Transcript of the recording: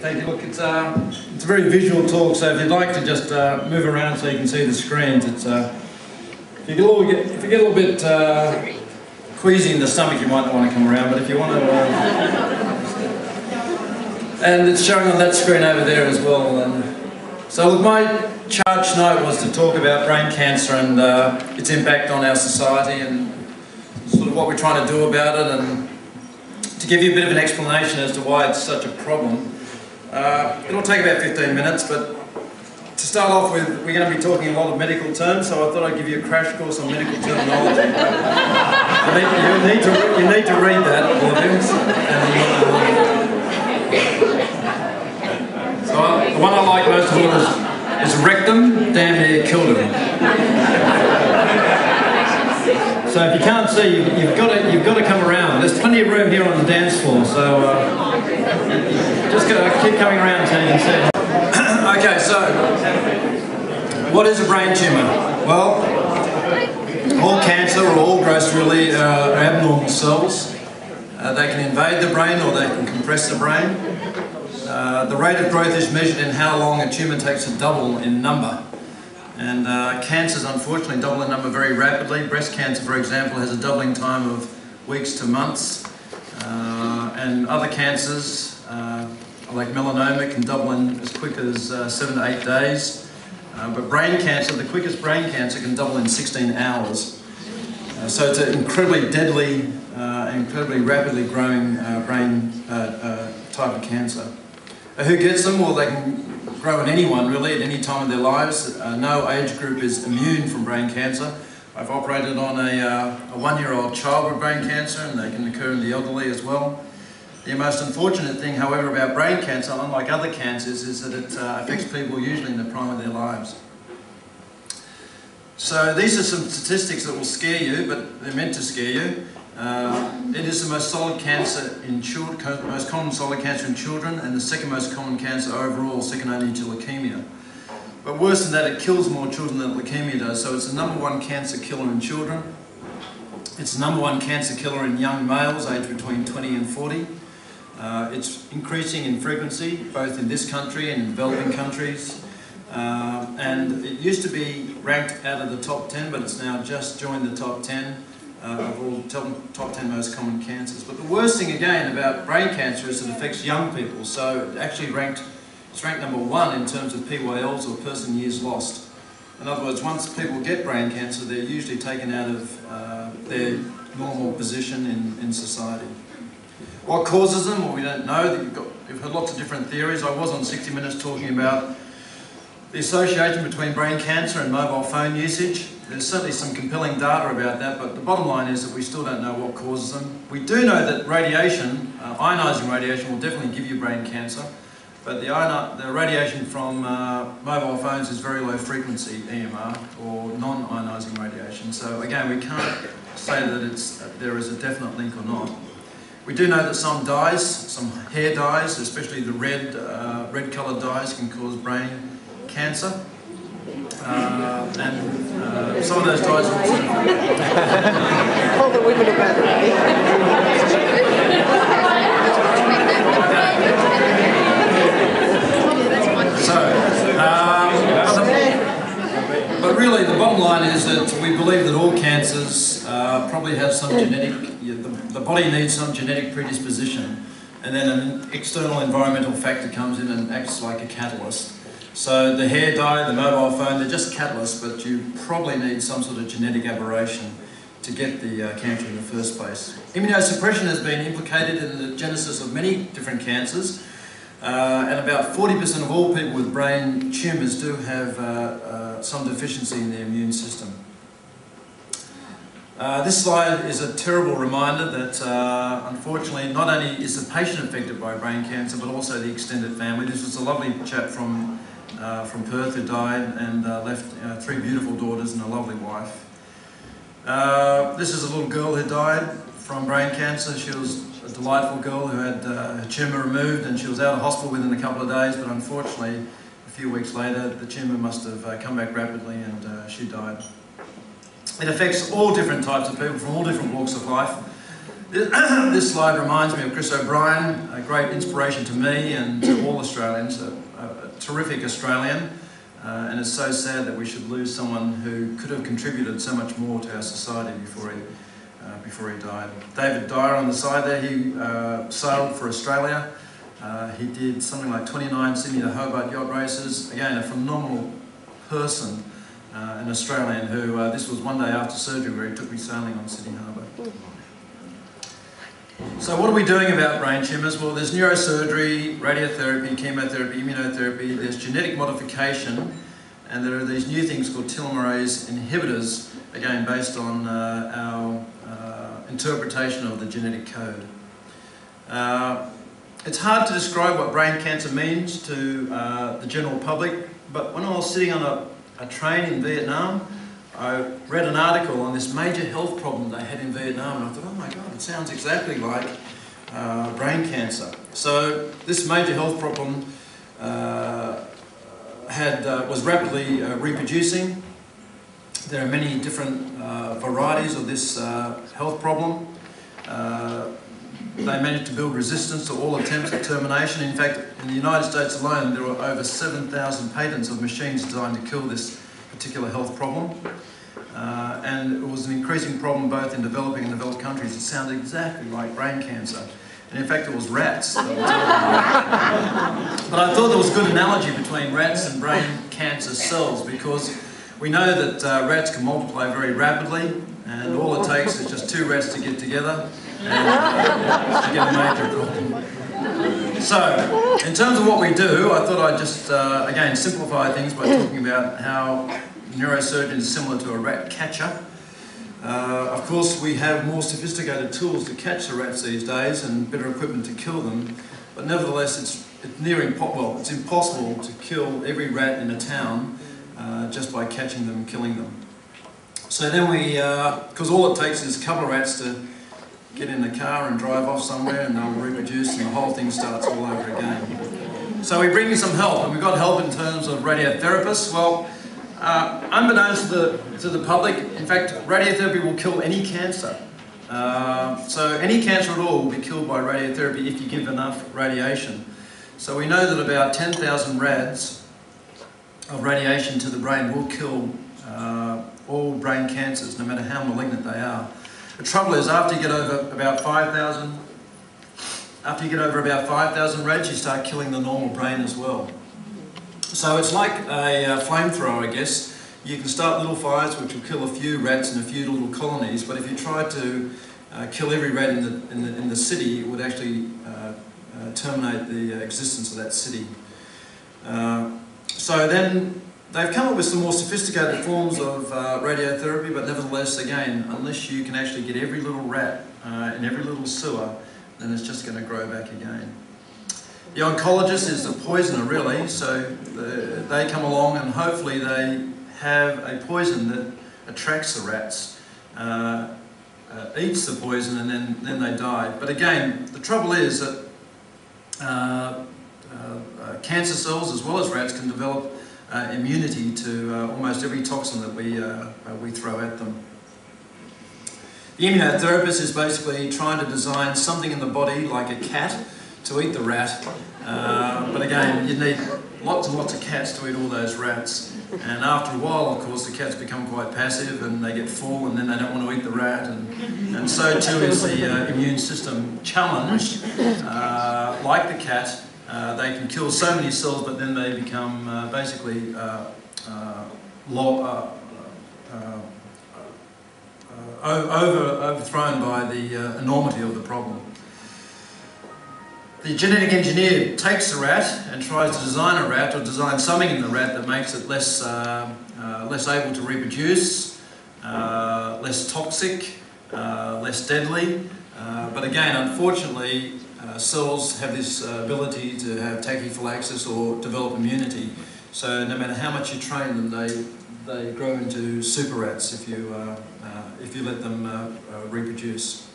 Thank you. Look, it's a very visual talk, so if you'd like to just move around so you can see the screens, if you get a little bit queasy in the stomach, you might not want to come around, but if you want to... and it's showing on that screen over there as well. And so look, my charge tonight was to talk about brain cancer and its impact on our society and sort of what we're trying to do about it, and to give you a bit of an explanation as to why it's such a problem. It'll take about 15 minutes, but to start off with, we're going to be talking a lot of medical terms, so I thought I'd give you a crash course on medical terminology. You need to read that, all of you. So the one I like most of all is rectum, damn near killed him. So if you can't see, you've got to come around. There's plenty of room here on the dance floor, so just keep coming around until you can see. Okay, so what is a brain tumour? Well, all cancer or all growths really are abnormal cells. They can invade the brain or they can compress the brain. The rate of growth is measured in how long a tumour takes to double in number. And cancers unfortunately double in number very rapidly. Breast cancer, for example, has a doubling time of weeks to months. And other cancers, like melanoma, can double in as quick as 7 to 8 days. But brain cancer, the quickest brain cancer, can double in 16 hours. So it's an incredibly deadly, incredibly rapidly growing brain type of cancer. Who gets them? Well, they can grow in anyone really at any time of their lives. No age group is immune from brain cancer. I've operated on a 1-year-old child with brain cancer, and they can occur in the elderly as well. The most unfortunate thing, however, about brain cancer, unlike other cancers, is that it affects people usually in the prime of their lives. So these are some statistics that will scare you, but they're meant to scare you. It is the most solid cancer in children, most common solid cancer in children, and the second most common cancer overall, second only to leukemia. But worse than that, it kills more children than leukemia does. So it's the #1 cancer killer in children. It's the #1 cancer killer in young males aged between 20 and 40. It's increasing in frequency, both in this country and in developing countries. And it used to be ranked out of the top 10, but it's now just joined the top 10 of all top 10 most common cancers. But the worst thing again about brain cancer is it affects young people. So it actually it's ranked #1 in terms of PYLs, or person years lost. In other words, once people get brain cancer, they're usually taken out of their normal position in society. What causes them? Well, we don't know. You've heard lots of different theories. I was on 60 Minutes talking about the association between brain cancer and mobile phone usage. There's certainly some compelling data about that, but the bottom line is that we still don't know what causes them. We do know that radiation, ionising radiation, will definitely give you brain cancer, but the radiation from mobile phones is very low frequency EMR, or non-ionising radiation. So again, we can't say that there is a definite link or not. We do know that some dyes, some hair dyes, especially the red coloured dyes, can cause brain cancer. And some of those dyes are also... All the women about it. But really the bottom line is that we believe that all cancers probably have some genetic... The body needs some genetic predisposition, and then an external environmental factor comes in and acts like a catalyst. So the hair dye, the mobile phone, they're just catalysts, but you probably need some sort of genetic aberration to get the cancer in the first place. Immunosuppression has been implicated in the genesis of many different cancers, and about 40% of all people with brain tumours do have some deficiency in their immune system. This slide is a terrible reminder that unfortunately not only is the patient affected by brain cancer, but also the extended family. This was a lovely chap from Perth who died and left 3 beautiful daughters and a lovely wife. This is a little girl who died from brain cancer. She was a delightful girl who had her tumour removed, and she was out of hospital within a couple of days, but unfortunately a few weeks later the tumour must have come back rapidly and she died. It affects all different types of people from all different walks of life. This slide reminds me of Chris O'Brien, a great inspiration to me and to all Australians, a terrific Australian, and it's so sad that we should lose someone who could have contributed so much more to our society before he died. David Dyer on the side there, he sailed for Australia. He did something like 29 Sydney to Hobart yacht races. Again, a phenomenal person, an Australian who, this was one day after surgery where he took me sailing on Sydney Harbour. So what are we doing about brain tumours? Well, there's neurosurgery, radiotherapy, chemotherapy, immunotherapy, there's genetic modification, and there are these new things called telomerase inhibitors, again based on our interpretation of the genetic code. It's hard to describe what brain cancer means to the general public, but when I was sitting on a train in Vietnam, I read an article on this major health problem they had in Vietnam, and I thought, oh my God, it sounds exactly like brain cancer. So this major health problem was rapidly reproducing. There are many different varieties of this health problem. They managed to build resistance to all attempts at termination. In fact, in the United States alone, there were over 7,000 patents of machines designed to kill this particular health problem. And it was an increasing problem both in developing and developed countries. It sounded exactly like brain cancer. And in fact, it was rats that were talking about. But I thought there was a good analogy between rats and brain cancer cells, because we know that rats can multiply very rapidly, and all it takes is just 2 rats to get together and to get a major problem. So, in terms of what we do, I thought I'd just, again, simplify things by talking about how neurosurgeon is similar to a rat catcher. Of course, we have more sophisticated tools to catch the rats these days and better equipment to kill them, but nevertheless it's impossible to kill every rat in a town just by catching them and killing them. So then because all it takes is a couple of rats to get in a car and drive off somewhere, and they'll reproduce, and the whole thing starts all over again. So we bring you some help, and we've got help in terms of radiotherapists. Well, unbeknownst to the public, in fact, radiotherapy will kill any cancer. So any cancer at all will be killed by radiotherapy if you give enough radiation. So we know that about 10,000 rads of radiation to the brain will kill all brain cancers, no matter how malignant they are. The trouble is, after you get over about 5,000 rads, you start killing the normal brain as well. So it's like a flamethrower, I guess. You can start little fires which will kill a few rats in a few little colonies, but if you tried to kill every rat in the city, it would actually terminate the existence of that city. So then they've come up with some more sophisticated forms of radiotherapy, but nevertheless, again, unless you can actually get every little rat in every little sewer, then it's just going to grow back again. The oncologist is the poisoner, really, so they come along and hopefully they have a poison that attracts the rats, eats the poison, and then they die. But again, the trouble is that cancer cells, as well as rats, can develop immunity to almost every toxin that we throw at them. The immunotherapist is basically trying to design something in the body, like a cat, to eat the rat. But again, you need lots and lots of cats to eat all those rats. And after a while, of course, the cats become quite passive and they get full, and then they don't want to eat the rat. And so too is the immune system challenged. Like the cat, they can kill so many cells, but then they become basically overthrown by the enormity of the problem. The genetic engineer takes the rat and tries to design a rat, or design something in the rat that makes it less able to reproduce, less toxic, less deadly. But again, unfortunately, cells have this ability to have tachyphylaxis or develop immunity. So no matter how much you train them, they grow into super rats if you let them reproduce.